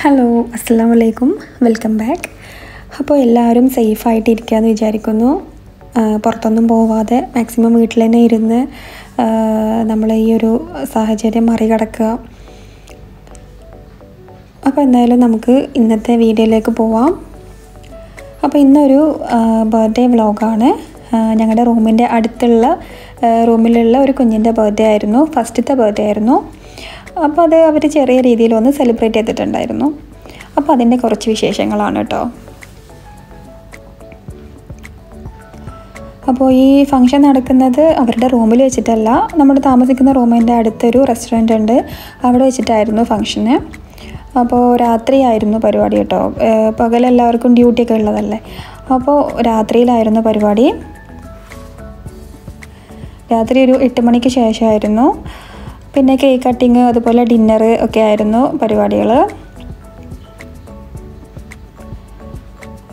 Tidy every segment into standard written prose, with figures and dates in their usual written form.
Hello അസ്സലാമു അലൈക്കും welcome back. അപ്പോൾ എല്ലാവരും സേഫായിട്ടിരിക്കുകയെന്ന് വിചാരിക്കുന്നു. പുറത്തൊന്നും പോവാതെ മാക്സിമം വീട്ടിൽ തന്നെ ഇരുന്ന് നമ്മൾ ഈ ഒരു സാഹചര്യം മറികടക്കുക. അപ്പോൾ എന്തായാലും നമുക്ക് ഇന്നത്തെ വീഡിയോയിലേക്ക് പോവാം. അപ്പോൾ ഇന്നൊരു ബർത്ത്ഡേ വ്ളോഗാണ്. ഞങ്ങളുടെ റൂമിൻ്റെ അടുത്തുള്ള റൂമിലുള്ള ഒരു കുഞ്ഞിൻ്റെ ബർത്ത്ഡേ ആയിരുന്നു, ഫസ്റ്റത്തെ ബർത്ത്ഡേ ആയിരുന്നു. അപ്പോൾ അത് അവർ ചെറിയ രീതിയിലൊന്ന് സെലിബ്രേറ്റ് ചെയ്തിട്ടുണ്ടായിരുന്നു. അപ്പോൾ അതിൻ്റെ കുറച്ച് വിശേഷങ്ങളാണ് കേട്ടോ. അപ്പോൾ ഈ ഫംഗ്ഷൻ നടക്കുന്നത് അവരുടെ റൂമിൽ വെച്ചിട്ടല്ല, നമ്മൾ താമസിക്കുന്ന റൂമിൻ്റെ അടുത്തൊരു റെസ്റ്റോറൻറ്റ് ഉണ്ട്, അവിടെ വെച്ചിട്ടായിരുന്നു ഫംഗ്ഷന്. അപ്പോൾ രാത്രിയായിരുന്നു പരിപാടി കേട്ടോ. പകലെല്ലാവർക്കും ഡ്യൂട്ടിയൊക്കെ ഉള്ളതല്ലേ, അപ്പോൾ രാത്രിയിലായിരുന്നു പരിപാടി. രാത്രി ഒരു 8 മണിക്ക് ശേഷമായിരുന്നു. പിന്നെ കേക്ക് കട്ടിങ് അതുപോലെ ഡിന്നർ ഒക്കെ ആയിരുന്നു പരിപാടികൾ.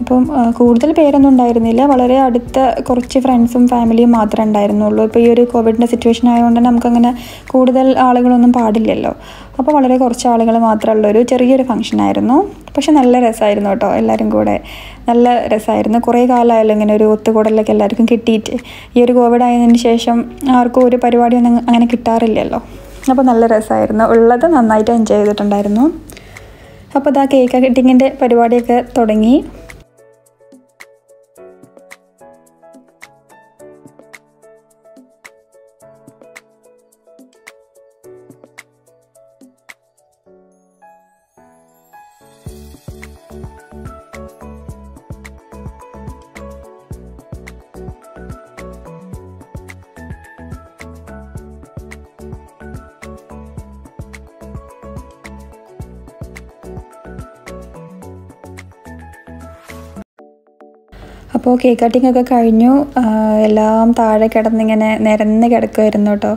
അപ്പം കൂടുതൽ പേരൊന്നും ഉണ്ടായിരുന്നില്ല, വളരെ അടുത്ത കുറച്ച് ഫ്രണ്ട്സും ഫാമിലിയും മാത്രമേ ഉണ്ടായിരുന്നുള്ളൂ. ഇപ്പോൾ ഈ ഒരു കോവിഡിൻ്റെ സിറ്റുവേഷൻ ആയതുകൊണ്ട് നമുക്കങ്ങനെ കൂടുതൽ ആളുകളൊന്നും പാടില്ലല്ലോ. അപ്പോൾ വളരെ കുറച്ച് ആളുകൾ മാത്രമുള്ളൊരു ചെറിയൊരു ഫംഗ്ഷനായിരുന്നു. പക്ഷെ നല്ല രസമായിരുന്നു കേട്ടോ, എല്ലാവരും കൂടെ നല്ല രസമായിരുന്നു. കുറേ കാലമായാലും ഇങ്ങനെ ഒരു ഒത്തുകൂടലൊക്കെ എല്ലാവർക്കും കിട്ടിയിട്ട്. ഈ ഒരു കോവിഡ് ആയതിന് ശേഷം ആർക്കും ഒരു പരിപാടിയൊന്നും അങ്ങനെ കിട്ടാറില്ലല്ലോ. അപ്പോൾ നല്ല രസമായിരുന്നു, ഉള്ളത് നന്നായിട്ട് എൻജോയ് ചെയ്തിട്ടുണ്ടായിരുന്നു. അപ്പോൾ ഇതാ കേക്ക് കട്ടിങ്ങിൻ്റെ പരിപാടിയൊക്കെ തുടങ്ങി. അപ്പോൾ കേക്ക് കട്ടിങ് ഒക്കെ കഴിഞ്ഞു. എല്ലാം താഴെ കിടന്നിങ്ങനെ നിരന്ന് കിടക്കുമായിരുന്നു കേട്ടോ.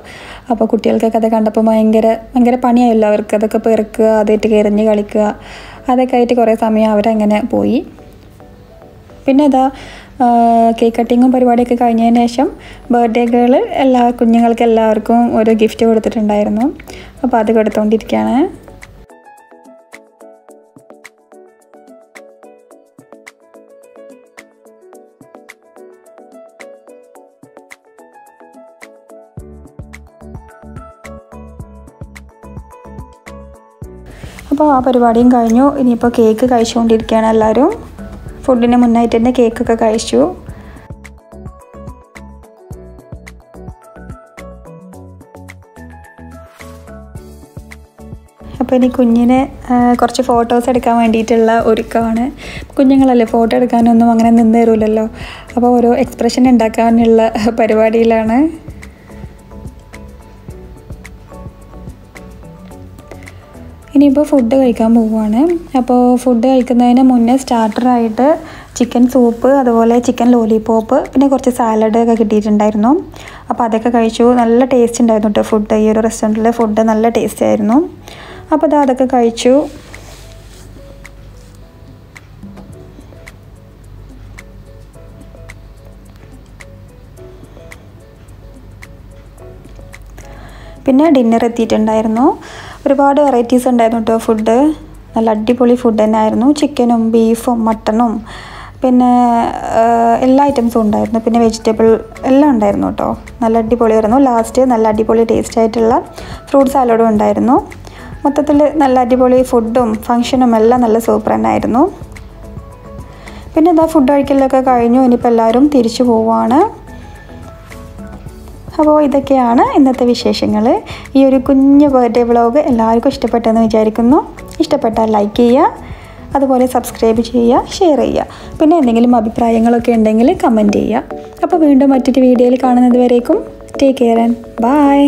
അപ്പോൾ കുട്ടികൾക്കൊക്കെ അത് കണ്ടപ്പോൾ ഭയങ്കര പണിയായല്ലോ അവർക്ക്. അതൊക്കെ പെറുക്കുക, അതായിട്ട് എറിഞ്ഞ് കളിക്കുക, അതൊക്കെ ആയിട്ട് കുറേ സമയം അവരങ്ങനെ പോയി. പിന്നെ ഇതാ കേക്ക് കട്ടിങ്ങും പരിപാടിയൊക്കെ കഴിഞ്ഞതിന് ശേഷം ബർത്ത്ഡേ ഗേൾ കുഞ്ഞുങ്ങൾക്ക് എല്ലാവർക്കും ഒരു ഗിഫ്റ്റ് കൊടുത്തിട്ടുണ്ടായിരുന്നു. അപ്പോൾ അത് കൊടുത്തുകൊണ്ടിരിക്കുകയാണ്. അപ്പോൾ ആ പരിപാടിയും കഴിഞ്ഞു. ഇനിയിപ്പോൾ കേക്ക് കഴിച്ചുകൊണ്ടിരിക്കുകയാണ് എല്ലാവരും. ഫുഡിന് മുന്നായിട്ട് തന്നെ കേക്കൊക്കെ കഴിച്ചു. അപ്പോൾ ഇനി കുഞ്ഞിനെ കുറച്ച് ഫോട്ടോസ് എടുക്കാൻ വേണ്ടിയിട്ടുള്ള ഒരുക്കമാണ്. കുഞ്ഞുങ്ങളല്ലേ, ഫോട്ടോ എടുക്കാനൊന്നും അങ്ങനെ നിന്ന് തരുമല്ലോ. അപ്പോൾ ഓരോ എക്സ്പ്രഷൻ ഉണ്ടാക്കാനുള്ള പരിപാടിയിലാണ്. ഇനിയിപ്പോൾ ഫുഡ് കഴിക്കാൻ പോവുകയാണ്. അപ്പോൾ ഫുഡ് കഴിക്കുന്നതിന് മുന്നേ സ്റ്റാർട്ടറായിട്ട് ചിക്കൻ സൂപ്പ്, അതുപോലെ ചിക്കൻ ലോലിപോപ്പ്, പിന്നെ കുറച്ച് സാലഡ് ഒക്കെ കിട്ടിയിട്ടുണ്ടായിരുന്നു. അപ്പോൾ അതൊക്കെ കഴിച്ചു. നല്ല ടേസ്റ്റ് ഉണ്ടായിരുന്നു കേട്ടോ ഫുഡ്. ഈ ഒരു റെസ്റ്റോറൻറ്റിലെ ഫുഡ് നല്ല ടേസ്റ്റ് ആയിരുന്നു. അപ്പോൾ അതൊക്കെ കഴിച്ചു. പിന്നെ ഡിന്നർ എത്തിയിട്ടുണ്ടായിരുന്നു. ഒരുപാട് വെറൈറ്റീസ് ഉണ്ടായിരുന്നു കേട്ടോ ഫുഡ്. നല്ല അടിപൊളി ഫുഡ് തന്നെ ആയിരുന്നു. ചിക്കനും ബീഫും മട്ടണും പിന്നെ എല്ലാ ഐറ്റംസും ഉണ്ടായിരുന്നു. പിന്നെ വെജിറ്റബിൾ എല്ലാം ഉണ്ടായിരുന്നു കേട്ടോ. നല്ല അടിപൊളിയായിരുന്നു. ലാസ്റ്റ് നല്ല അടിപൊളി ടേസ്റ്റ് ആയിട്ടുള്ള ഫ്രൂട്ട് സാലഡും ഉണ്ടായിരുന്നു. മൊത്തത്തിൽ നല്ല അടിപൊളി ഫുഡും ഫംഗ്ഷനും എല്ലാം നല്ല സൂപ്പർ തന്നെ ആയിരുന്നു. പിന്നെ ഇതാ ഫുഡ് കഴിക്കലൊക്കെ കഴിഞ്ഞു. ഇനിയിപ്പോൾ എല്ലാവരും തിരിച്ചു പോവുകയാണ്. അപ്പോൾ ഇതൊക്കെയാണ് ഇന്നത്തെ വിശേഷങ്ങൾ. ഈ ഒരു കുഞ്ഞ് ബർത്ത്ഡേ വ്ളോഗ് എല്ലാവർക്കും ഇഷ്ടപ്പെട്ടെന്ന് വിചാരിക്കുന്നു. ഇഷ്ടപ്പെട്ടാൽ ലൈക്ക് ചെയ്യുക, അതുപോലെ സബ്സ്ക്രൈബ് ചെയ്യുക, ഷെയർ ചെയ്യുക. പിന്നെ എന്തെങ്കിലും അഭിപ്രായങ്ങളൊക്കെ ഉണ്ടെങ്കിൽ കമൻറ്റ് ചെയ്യുക. അപ്പോൾ വീണ്ടും മറ്റൊരു വീഡിയോയിൽ കാണുന്നത് വരേക്കും ടേക്ക് കെയർ ആൻഡ് ബൈ.